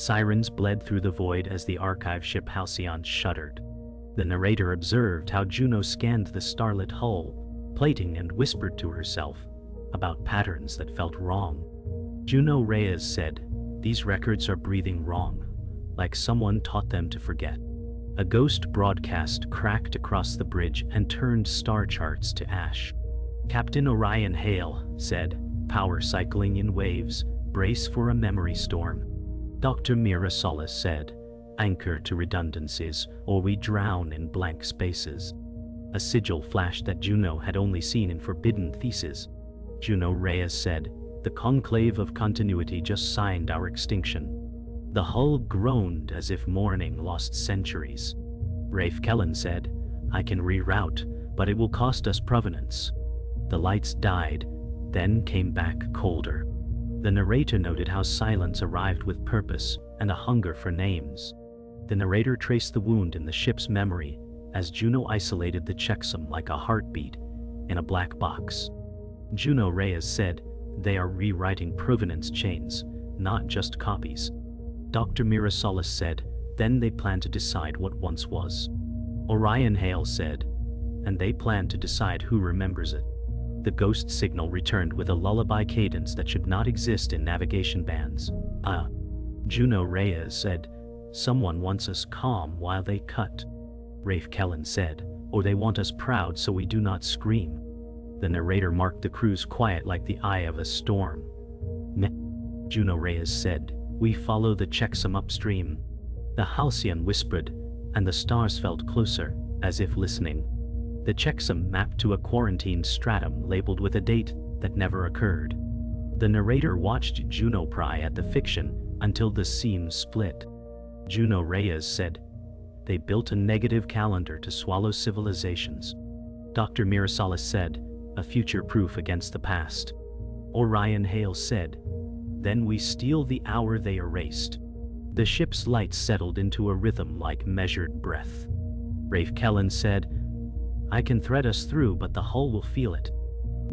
Sirens bled through the void as the archive ship Halcyon shuddered. The narrator observed how Juno scanned the starlit hull, plating, and whispered to herself about patterns that felt wrong. Juno Reyes said, "These records are breathing wrong, like someone taught them to forget." A ghost broadcast cracked across the bridge and turned star charts to ash. Captain Orion Hale said, "Power cycling in waves, brace for a memory storm." Dr. Mira Solace said, "Anchor to redundancies, or we drown in blank spaces." A sigil flashed that Juno had only seen in forbidden theses. Juno Reyes said, "The conclave of continuity just signed our extinction." The hull groaned as if mourning lost centuries. Rafe Kellen said, "I can reroute, but it will cost us provenance." The lights died, then came back colder. The narrator noted how silence arrived with purpose and a hunger for names. The narrator traced the wound in the ship's memory as Juno isolated the checksum like a heartbeat in a black box. Juno Reyes said, "They are rewriting provenance chains, not just copies." Dr. Mira Solace said, "Then they plan to decide what once was." Orion Hale said, "And they plan to decide who remembers it." The ghost signal returned with a lullaby cadence that should not exist in navigation bands. Juno Reyes said, "Someone wants us calm while they cut." Rafe Kellen said, "Or they want us proud so we do not scream." The narrator marked the crew's quiet like the eye of a storm. Juno Reyes said, "We follow the checksum upstream." The Halcyon whispered, and the stars felt closer, as if listening. The checksum mapped to a quarantined stratum labeled with a date that never occurred. The narrator watched Juno pry at the fiction until the seams split. Juno Reyes said, "They built a negative calendar to swallow civilizations." Dr. Mira Solace said, "A future proof against the past." Orion Hale said, "Then we steal the hour they erased." The ship's lights settled into a rhythm like measured breath. Rafe Kellen said, "I can thread us through, but the hull will feel it."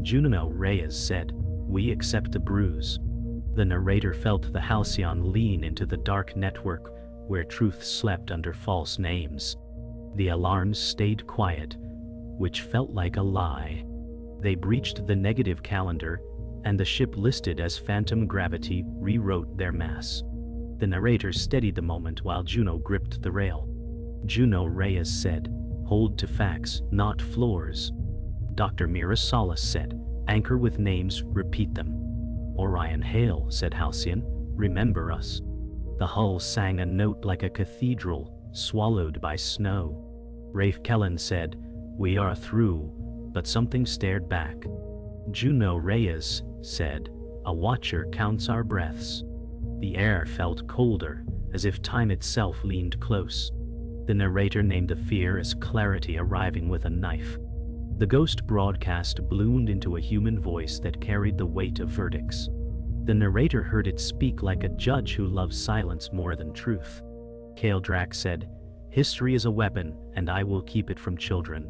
Juno Reyes said, "We accept the bruise." The narrator felt the Halcyon lean into the dark network where truth slept under false names. The alarms stayed quiet, which felt like a lie. They breached the negative calendar, and the ship listed as phantom gravity rewrote their mass. The narrator steadied the moment while Juno gripped the rail. Juno Reyes said, "Hold to facts, not floors." Dr. Mira Solace said, "Anchor with names, repeat them." Orion Hale said, "Halcyon, remember us." The hull sang a note like a cathedral, swallowed by snow. Rafe Kellen said, "We are through," but something stared back. Juno Reyes said, "A watcher counts our breaths." The air felt colder, as if time itself leaned close. The narrator named the fear as clarity arriving with a knife. The ghost broadcast bloomed into a human voice that carried the weight of verdicts. The narrator heard it speak like a judge who loves silence more than truth. Kale Drax said, "History is a weapon, and I will keep it from children."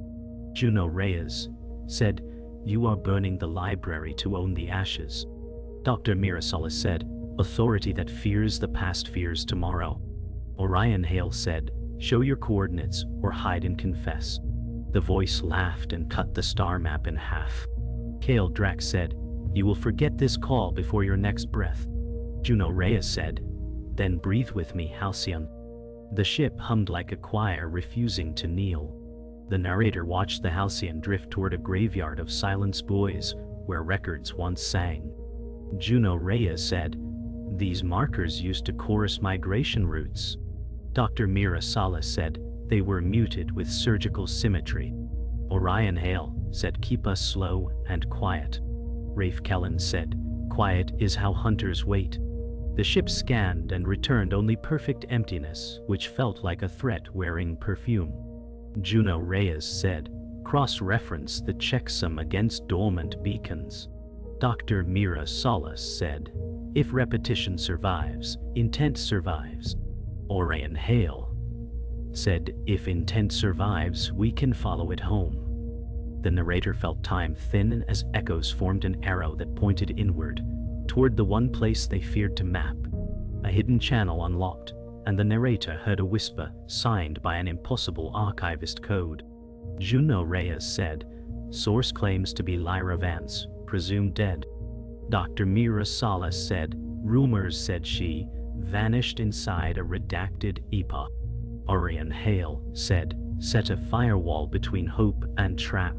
Juno Reyes said, "You are burning the library to own the ashes." Dr. Mira Solace said, "Authority that fears the past fears tomorrow." Orion Hale said, "Show your coordinates or hide and confess." The voice laughed and cut the star map in half. Kale Drax said, "You will forget this call before your next breath." Juno Reyes said, "Then breathe with me, Halcyon." The ship hummed like a choir refusing to kneel. The narrator watched the Halcyon drift toward a graveyard of silence buoys where records once sang. Juno Reyes said, "These markers used to chorus migration routes." Dr. Mira Solace said, "They were muted with surgical symmetry." Orion Hale said, "Keep us slow and quiet." Rafe Kellen said, "Quiet is how hunters wait." The ship scanned and returned only perfect emptiness, which felt like a threat wearing perfume. Juno Reyes said, "Cross-reference the checksum against dormant beacons." Dr. Mira Solace said, "If repetition survives, intent survives." Orion Hale said, "If intent survives, we can follow it home." The narrator felt time thin as echoes formed an arrow that pointed inward, toward the one place they feared to map. A hidden channel unlocked, and the narrator heard a whisper signed by an impossible archivist code. Juno Reyes said, "Source claims to be Lyra Vance, presumed dead." Dr. Mira Solace said, "Rumors said she vanished inside a redacted epoch." Orion Hale said, "Set a firewall between hope and trap."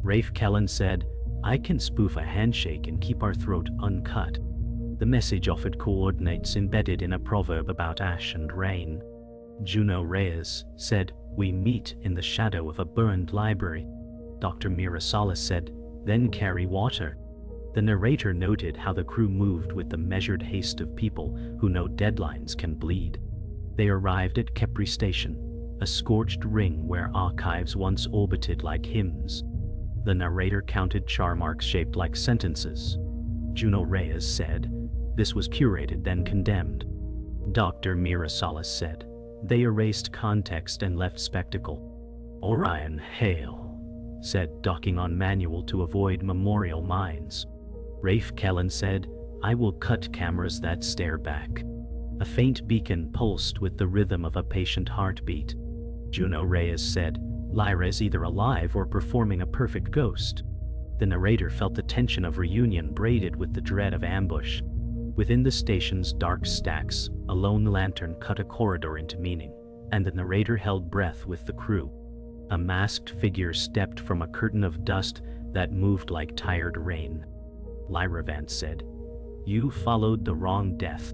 Rafe Kellen said, "I can spoof a handshake and keep our throat uncut." The message offered coordinates embedded in a proverb about ash and rain. Juno Reyes said, "We meet in the shadow of a burned library." Dr. Mira Solace said, "Then carry water." The narrator noted how the crew moved with the measured haste of people who know deadlines can bleed. They arrived at Kepri Station, a scorched ring where archives once orbited like hymns. The narrator counted char marks shaped like sentences. Juno Reyes said, "This was curated then condemned." Dr. Mira Solace said, "They erased context and left spectacle." Orion Hale said, "Docking on manual to avoid memorial mines." Rafe Kellen said, "I will cut cameras that stare back." A faint beacon pulsed with the rhythm of a patient heartbeat. Juno Reyes said, "Lyra is either alive or performing a perfect ghost." The narrator felt the tension of reunion braided with the dread of ambush. Within the station's dark stacks, a lone lantern cut a corridor into meaning, and the narrator held breath with the crew. A masked figure stepped from a curtain of dust that moved like tired rain. Lyra Vance said, "You followed the wrong death."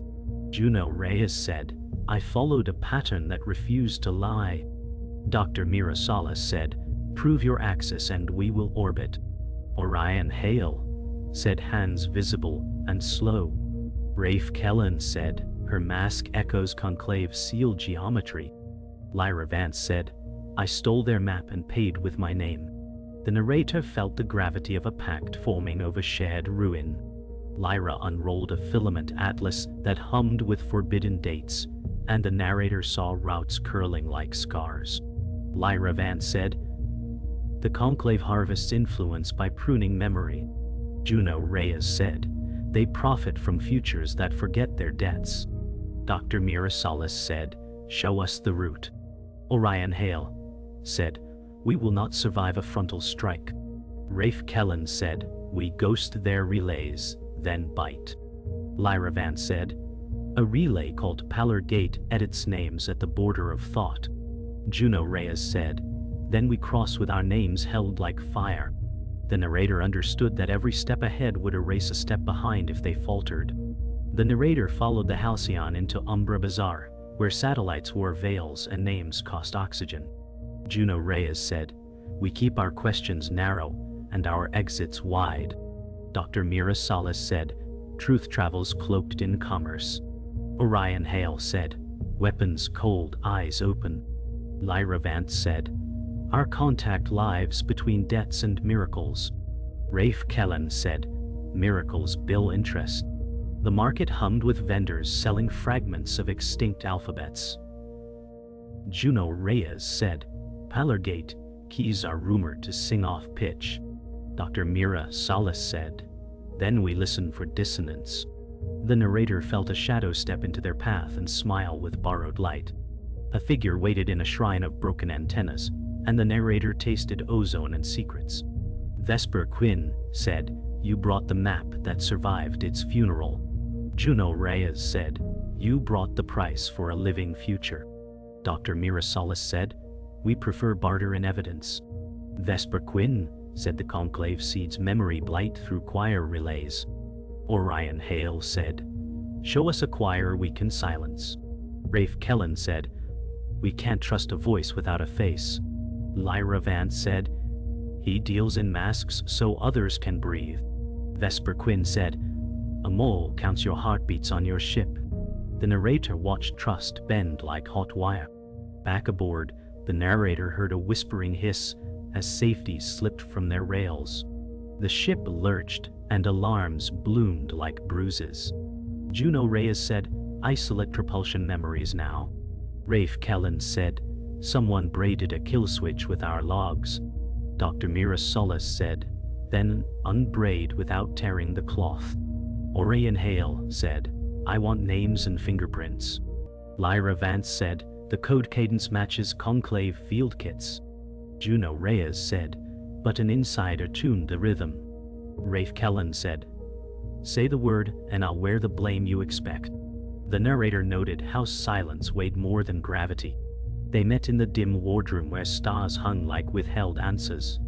Juno Reyes said, "I followed a pattern that refused to lie." Dr. Mira Solace said, "Prove your axis and we will orbit." Orion Hale said, "Hands visible and slow." Rafe Kellen said, "Her mask echoes conclave seal geometry." Lyra Vance said, "I stole their map and paid with my name." The narrator felt the gravity of a pact forming over shared ruin. Lyra unrolled a filament atlas that hummed with forbidden dates, and the narrator saw routes curling like scars. Lyra Vance said, "The conclave harvests influence by pruning memory." Juno Reyes said, "They profit from futures that forget their debts." Dr. Mira Solace said, "Show us the route." Orion Hale said, "We will not survive a frontal strike." Rafe Kellen said, "We ghost their relays, then bite." Lyra Vance said, "A relay called Pallor Gate edits names at the border of thought." Juno Reyes said, "Then we cross with our names held like fire." The narrator understood that every step ahead would erase a step behind if they faltered. The narrator followed the Halcyon into Umbra Bazaar, where satellites wore veils and names cost oxygen. Juno Reyes said, "We keep our questions narrow and our exits wide." Dr. Mira Solace said, "Truth travels cloaked in commerce." Orion Hale said, "Weapons cold, eyes open." Lyra Vance said, "Our contact lives between debts and miracles." Rafe Kellen said, "Miracles bill interest." The market hummed with vendors selling fragments of extinct alphabets. Juno Reyes said, "Pallor Gate, keys are rumored to sing off pitch." Dr. Mira Solace said, "Then we listen for dissonance." The narrator felt a shadow step into their path and smile with borrowed light. A figure waited in a shrine of broken antennas, and the narrator tasted ozone and secrets. Vesper Quinn said, "You brought the map that survived its funeral." Juno Reyes said, "You brought the price for a living future." Dr. Mira Solace said, "We prefer barter in evidence." Vesper Quinn said, "The conclave seeds memory blight through choir relays." Orion Hale said, "Show us a choir we can silence." Rafe Kellen said, "We can't trust a voice without a face." Lyra Vance said, "He deals in masks so others can breathe." Vesper Quinn said, "A mole counts your heartbeats on your ship." The narrator watched trust bend like hot wire. Back aboard, the narrator heard a whispering hiss as safeties slipped from their rails. The ship lurched, and alarms bloomed like bruises. Juno Reyes said, "Isolate propulsion memories now." Rafe Kellen said, "Someone braided a kill switch with our logs." Dr. Mira Solace said, "Then unbraid without tearing the cloth." Orion Hale said, I want names and fingerprints. Lyra Vance said, the code cadence matches Conclave field kits. Juno Reyes said, but an insider tuned the rhythm. Rafe Kellen said, say the word and I'll wear the blame you expect. The narrator noted how silence weighed more than gravity. They met in the dim wardroom where stars hung like withheld answers.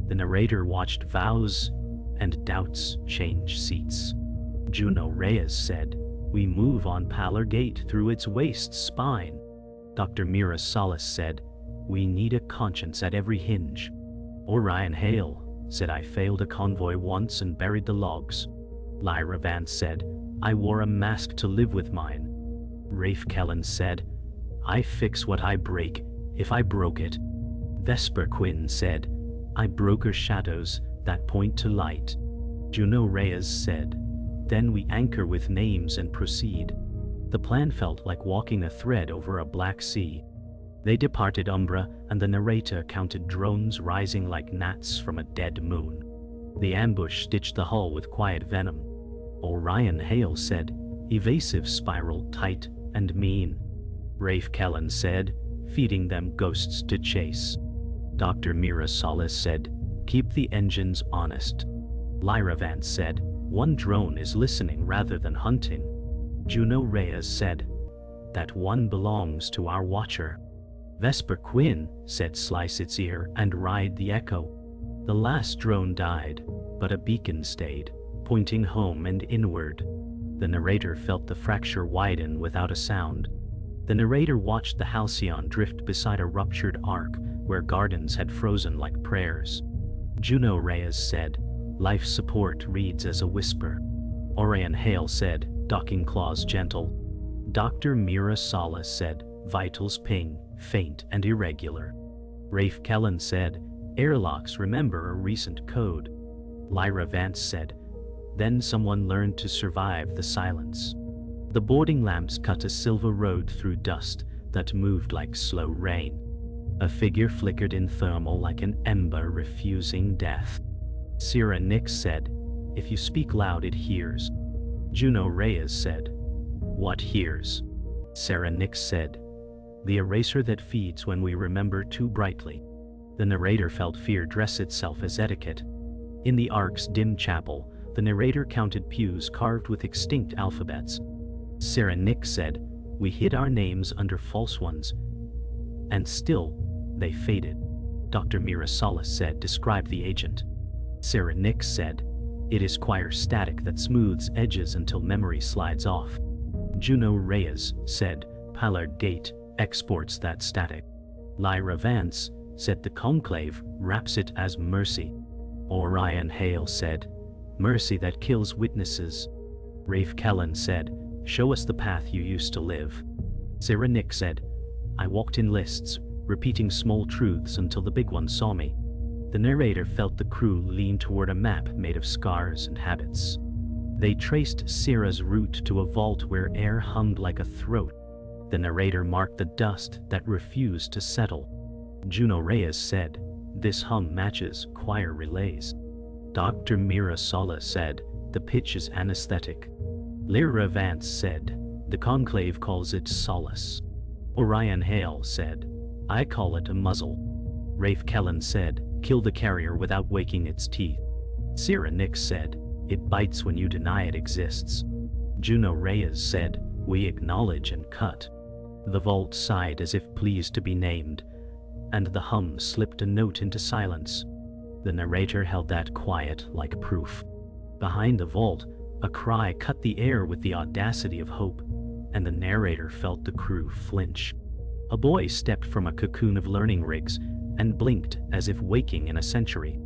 The narrator watched vows and doubts change seats. Juno Reyes said, we move on Pallor Gate through its waste spine. Dr. Mira Solace said, we need a conscience at every hinge. Orion Hale said, I failed a convoy once and buried the logs. Lyra Vance said, I wore a mask to live with mine. Rafe Kellen said, I fix what I break, if I broke it. Vesper Quinn said, I broke her shadows that point to light. Juno Reyes said, then we anchor with names and proceed. The plan felt like walking a thread over a black sea. They departed Umbra, and the narrator counted drones rising like gnats from a dead moon. The ambush stitched the hull with quiet venom. Orion Hale said, evasive spiral, tight and mean. Rafe Kellen said, feeding them ghosts to chase. Dr. Mira Solace said, keep the engines honest. Lyra Vance said, one drone is listening rather than hunting. Juno Reyes said, that one belongs to our watcher. Vesper Quinn said, slice its ear and ride the echo. The last drone died, but a beacon stayed, pointing home and inward. The narrator felt the fracture widen without a sound. The narrator watched the Halcyon drift beside a ruptured arc where gardens had frozen like prayers. Juno Reyes said, life support reads as a whisper. Orion Hale said, docking claws gentle. Dr. Mira Solace said, vitals ping, faint and irregular. Rafe Kellen said, airlocks remember a recent code. Lyra Vance said, then someone learned to survive the silence. The boarding lamps cut a silver road through dust that moved like slow rain. A figure flickered in thermal like an ember refusing death. Sierra Nix said, if you speak loud it hears. Juno Reyes said, what hears? Sarah Nix said, the eraser that feeds when we remember too brightly. The narrator felt fear dress itself as etiquette. In the Ark's dim chapel, the narrator counted pews carved with extinct alphabets. Sarah Nix said, we hid our names under false ones, and still, they faded. Dr. Mira Solace said, describe the agent. Sarah Nix said, it is choir static that smooths edges until memory slides off. Juno Reyes said, Pallor Gate exports that static. Lyra Vance said, the conclave wraps it as mercy. Orion Hale said, mercy that kills witnesses. Rafe Kellen said, show us the path you used to live. Sarah Nix said, I walked in lists, repeating small truths until the big one saw me. The narrator felt the crew lean toward a map made of scars and habits. They traced Sarah's route to a vault where air hummed like a throat. The narrator marked the dust that refused to settle. Juno Reyes said, this hum matches choir relays. Dr. Mira Solace said, the pitch is anesthetic. Lyra Vance said, the conclave calls it solace. Orion Hale said, I call it a muzzle. Rafe Kellen said, kill the carrier without waking its teeth. Sierra Nix said, it bites when you deny it exists. Juno Reyes said, we acknowledge and cut. The vault sighed as if pleased to be named, and the hum slipped a note into silence. The narrator held that quiet like proof. Behind the vault, a cry cut the air with the audacity of hope, and the narrator felt the crew flinch. A boy stepped from a cocoon of learning rigs and blinked as if waking in a century.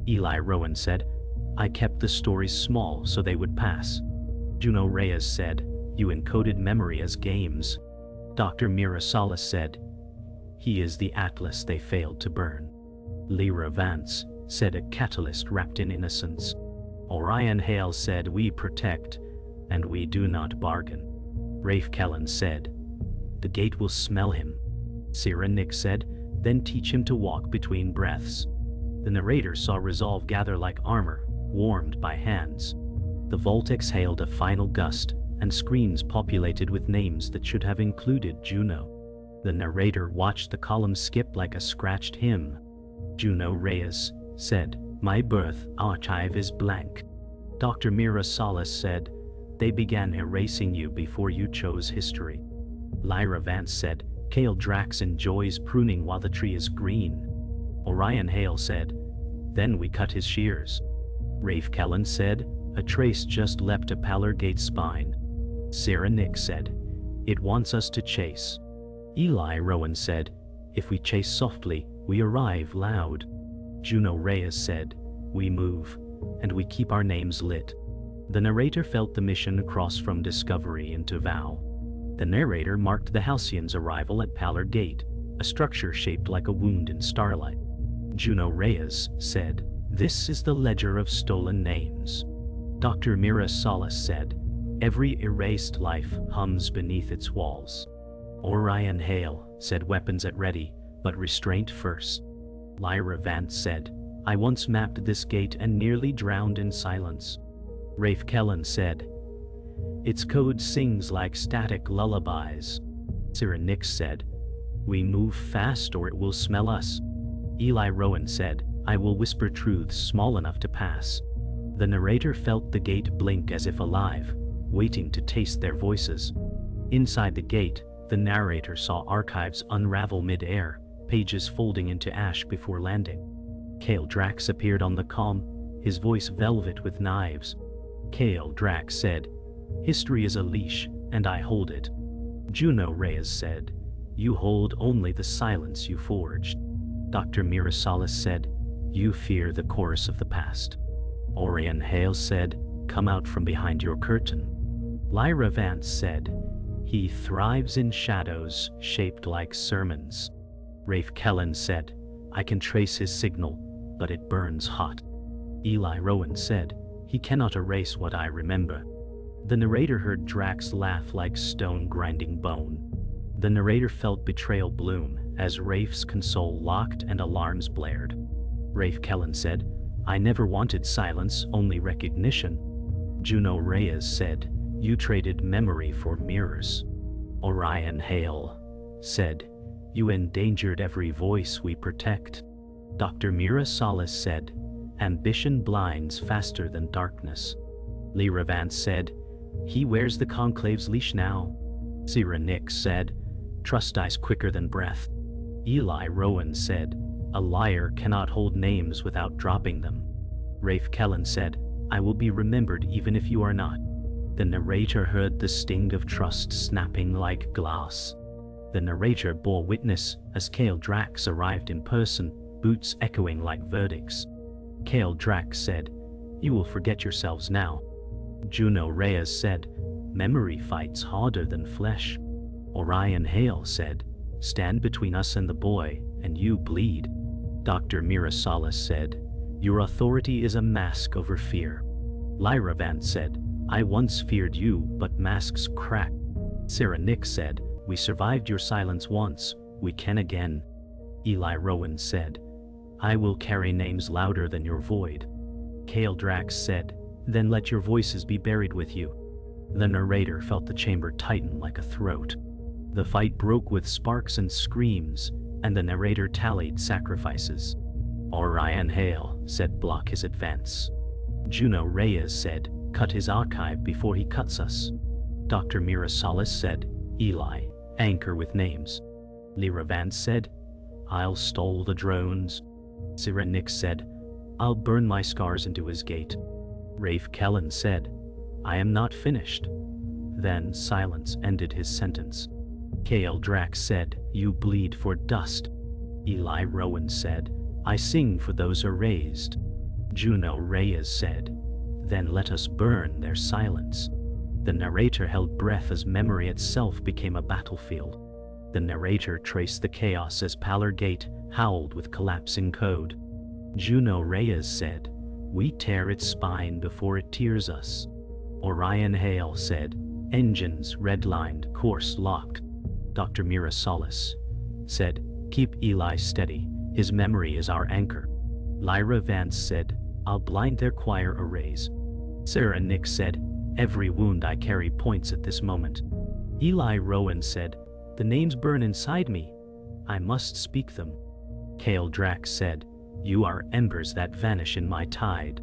Eli Rowan said, I kept the stories small so they would pass. Juno Reyes said, you encoded memory as games. Dr. Mira Solace said, he is the atlas they failed to burn. Lyra Vance said, a catalyst wrapped in innocence. Orion Hale said, we protect, and we do not bargain. Rafe Kellen said, the gate will smell him. Sierra Nix said, then teach him to walk between breaths. The narrator saw resolve gather like armor, warmed by hands. The vault exhaled a final gust, and screens populated with names that should have included Juno. The narrator watched the column skip like a scratched hymn. Juno Reyes said, "My birth archive is blank." Dr. Mira Solace said, "They began erasing you before you chose history." Lyra Vance said, "Kale Drax enjoys pruning while the tree is green." Orion Hale said, "Then we cut his shears." Rafe Kellen said, "A trace just leapt a Pallor Gate spine." Sarah Nick said, "It wants us to chase." Eli Rowan said, "If we chase softly, we arrive loud." Juno Reyes said, "We move, and we keep our names lit." The narrator felt the mission cross from discovery into vow. The narrator marked the Halcyon's arrival at Pallor Gate, a structure shaped like a wound in starlight. Juno Reyes said, "This is the ledger of stolen names." Dr. Mira Solace said, "Every erased life hums beneath its walls." Orion Hale said, "Weapons at ready, but restraint first." Lyra Vance said, "I once mapped this gate and nearly drowned in silence." Rafe Kellen said, "Its code sings like static lullabies." Sarah Nix said, "We move fast or it will smell us." Eli Rowan said, "I will whisper truths small enough to pass." The narrator felt the gate blink as if alive, waiting to taste their voices. Inside the gate, the narrator saw archives unravel mid-air, pages folding into ash before landing. Kale Drax appeared on the comm, his voice velvet with knives. Kale Drax said, "History is a leash, and I hold it." Juno Reyes said, "You hold only the silence you forged." Dr. Mira Solace said, "You fear the chorus of the past." Orion Hale said, "Come out from behind your curtain." Lyra Vance said, "He thrives in shadows shaped like sermons." Rafe Kellen said, "I can trace his signal, but it burns hot." Eli Rowan said, "He cannot erase what I remember." The narrator heard Drax laugh like stone grinding bone. The narrator felt betrayal bloom as Rafe's console locked and alarms blared. Rafe Kellen said, "I never wanted silence, only recognition." Juno Reyes said, "You traded memory for mirrors." Orion Hale said, "You endangered every voice we protect." Dr. Mira Solace said, "Ambition blinds faster than darkness." Lyra Vance said, "He wears the conclave's leash now." Sarah Nix said, "Trust dies quicker than breath." Eli Rowan said, "A liar cannot hold names without dropping them." Rafe Kellen said, "I will be remembered even if you are not." The narrator heard the sting of trust snapping like glass. The narrator bore witness as Kale Drax arrived in person, boots echoing like verdicts. Kale Drax said, "You will forget yourselves now." Juno Reyes said, "Memory fights harder than flesh." Orion Hale said, "Stand between us and the boy, and you bleed." Dr. Mira Solace said, "Your authority is a mask over fear." Lyra Vance said, "I once feared you, but masks crack." Sarah Nix said, "We survived your silence once, we can again." Eli Rowan said, "I will carry names louder than your void." Kale Drax said, "Then let your voices be buried with you." The narrator felt the chamber tighten like a throat. The fight broke with sparks and screams, and the narrator tallied sacrifices. Orion Hale said, "Block his advance." Juno Reyes said, "Cut his archive before he cuts us." Dr. Mira Solace said, "Eli, anchor with names." Lyra Vance said, "I'll stall the drones." Sarah Nix said, "I'll burn my scars into his gate." Rafe Kellen said, "I am not finished." Then silence ended his sentence. Kale Drax said, "You bleed for dust." Eli Rowan said, "I sing for those erased." Juno Reyes said, "Then let us burn their silence." The narrator held breath as memory itself became a battlefield. The narrator traced the chaos as Pallor Gate howled with collapsing code. Juno Reyes said, "We tear its spine before it tears us." Orion Hale said, "Engines redlined, course locked." Dr. Mira Solace said, "Keep Eli steady, his memory is our anchor." Lyra Vance said, "I'll blind their choir arrays." Sarah Nix said, Every wound I carry points at this moment. Eli Rowan said, "The names burn inside me. I must speak them." Kale Drax said, "You are embers that vanish in my tide."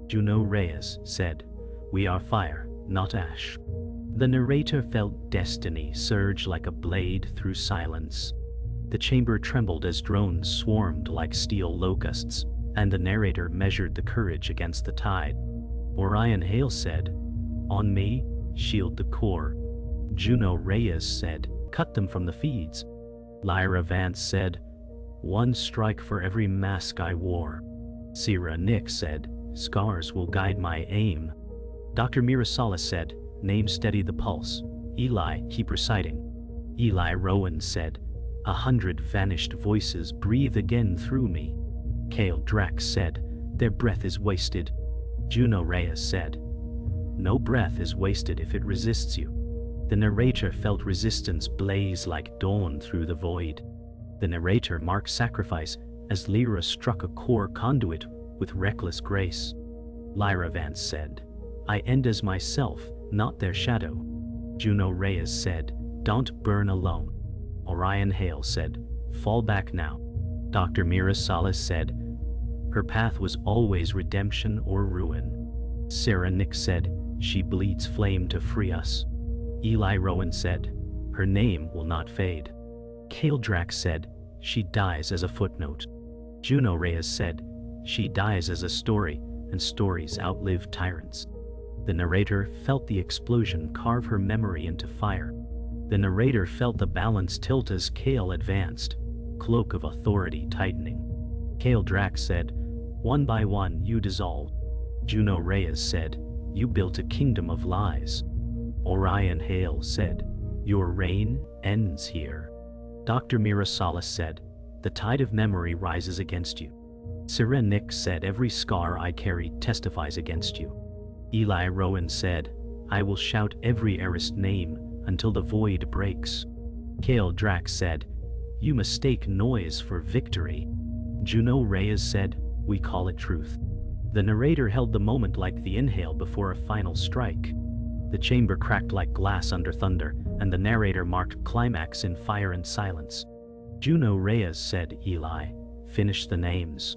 Juno Reyes said, "We are fire, not ash." The narrator felt destiny surge like a blade through silence. The chamber trembled as drones swarmed like steel locusts, and the narrator measured the courage against the tide. Orion Hale said, "On me, shield the core." Juno Reyes said, "Cut them from the feeds." Lyra Vance said, "One strike for every mask I wore." Sierra Nick said, "Scars will guide my aim." Dr. Mira Solace said, "Name steady the pulse." Eli, keep reciting. Eli Rowan said, 100 vanished voices breathe again through me." Kale Drax said, "Their breath is wasted." Juno Reyes said, "No breath is wasted if it resists you." The narrator felt resistance blaze like dawn through the void. The narrator marked sacrifice as Lyra struck a core conduit with reckless grace. Lyra Vance said, "I end as myself, not their shadow." Juno Reyes said, "Don't burn alone." Orion Hale said, "Fall back now." Dr. Mira Solace said, "Her path was always redemption or ruin." Sarah Nick said, "She bleeds flame to free us." Eli Rowan said, "Her name will not fade." Kale Drax said, "She dies as a footnote." Juno Reyes said, "She dies as a story, and stories outlive tyrants." The narrator felt the explosion carve her memory into fire. The narrator felt the balance tilt as Kale advanced, cloak of authority tightening. Kale Drax said, "One by one you dissolve." Juno Reyes said, "You built a kingdom of lies." Orion Hale said, "Your reign ends here." Dr. Mira Solace said, "The tide of memory rises against you." Sierra Nick said, "Every scar I carry testifies against you." Eli Rowan said, "I will shout every erased name until the void breaks." Kale Drax said, "You mistake noise for victory." Juno Reyes said, "We call it truth." The narrator held the moment like the inhale before a final strike. The chamber cracked like glass under thunder, and the narrator marked climax in fire and silence. Juno Reyes said, "Eli, finish the names."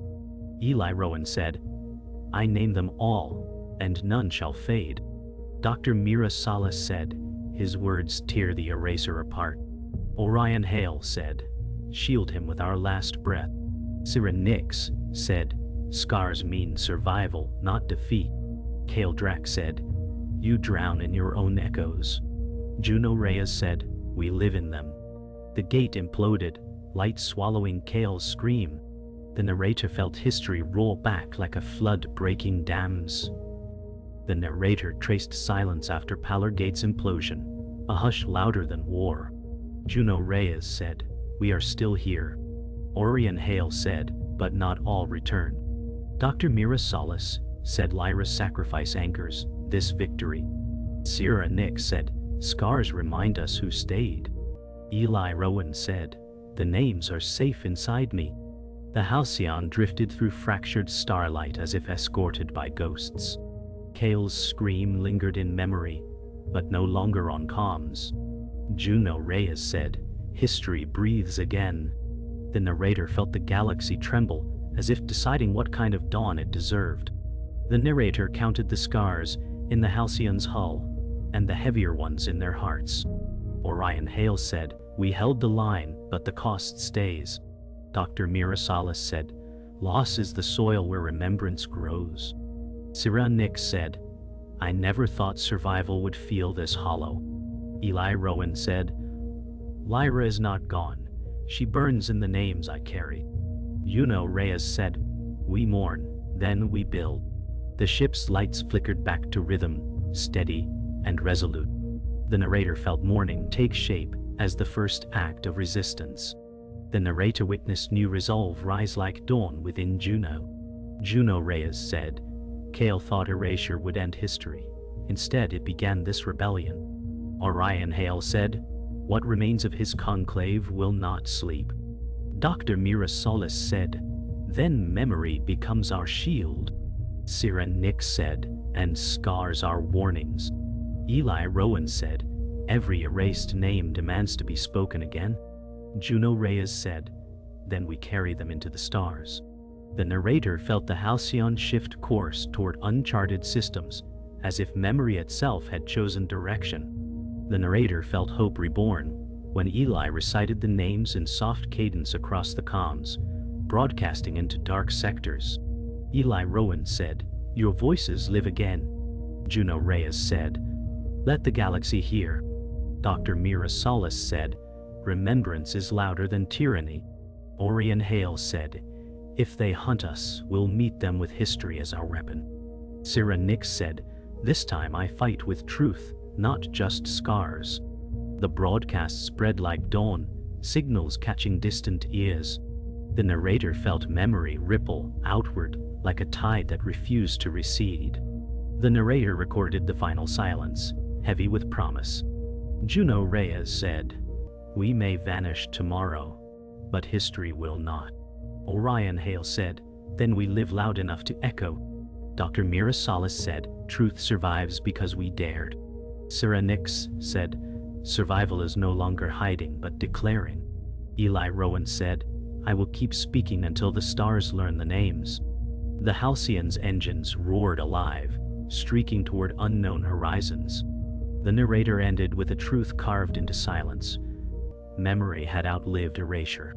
Eli Rowan said, "I name them all, and none shall fade." Dr. Mira Solace said, his words tear the eraser apart. Orion Hale said, "Shield him with our last breath." Sierra Nix said, "Scars mean survival, not defeat." Kale Drax said, "You drown in your own echoes." Juno Reyes said, "We live in them." The gate imploded, light swallowing Kale's scream. The narrator felt history roll back like a flood breaking dams. The narrator traced silence after Pallor Gate's implosion, a hush louder than war. Juno Reyes said, "We are still here." Orion Hale said, "But not all return." Dr. Mira Solace said, "Lyra's sacrifice anchors this victory." Sierra Nick said, "Scars remind us who stayed." Eli Rowan said, "The names are safe inside me." The Halcyon drifted through fractured starlight as if escorted by ghosts. Kale's scream lingered in memory, but no longer on comms. Juno Reyes said, "History breathes again." The narrator felt the galaxy tremble, as if deciding what kind of dawn it deserved. The narrator counted the scars in the Halcyon's hull, and the heavier ones in their hearts. Orion Hale said, "We held the line, but the cost stays." Dr. Mira Solace said, "Loss is the soil where remembrance grows." Sierra Nick said, "I never thought survival would feel this hollow." Eli Rowan said, "Lyra is not gone. She burns in the names I carry." Juno Reyes said, "We mourn, then we build." The ship's lights flickered back to rhythm, steady and resolute. The narrator felt mourning take shape as the first act of resistance. The narrator witnessed new resolve rise like dawn within Juno. Juno Reyes said, "Kale thought erasure would end history. Instead, it began this rebellion." Orion Hale said, "What remains of his conclave will not sleep." Dr. Mira Solace said, "Then memory becomes our shield." Sierra Nick said, "And scars are warnings." Eli Rowan said, "Every erased name demands to be spoken again." Juno Reyes said, "Then we carry them into the stars." The narrator felt the Halcyon shift course toward uncharted systems, as if memory itself had chosen direction. The narrator felt hope reborn when Eli recited the names in soft cadence across the comms, broadcasting into dark sectors. Eli Rowan said, "Your voices live again." Juno Reyes said, "Let the galaxy hear." Dr. Mira Solace said, "Remembrance is louder than tyranny." Orion Hale said, "If they hunt us, we'll meet them with history as our weapon." Sarah Nix said, "This time I fight with truth, not just scars." The broadcast spread like dawn, signals catching distant ears. The narrator felt memory ripple outward like a tide that refused to recede. The narrator recorded the final silence, heavy with promise. Juno Reyes said, "We may vanish tomorrow, but history will not." Orion Hale said, "Then we live loud enough to echo." Dr. Mira Solace said, "Truth survives because we dared." Sarah Nix said, "Survival is no longer hiding but declaring." Eli Rowan said, "I will keep speaking until the stars learn the names." The Halcyon's engines roared alive, streaking toward unknown horizons. The narrator ended with a truth carved into silence. Memory had outlived erasure.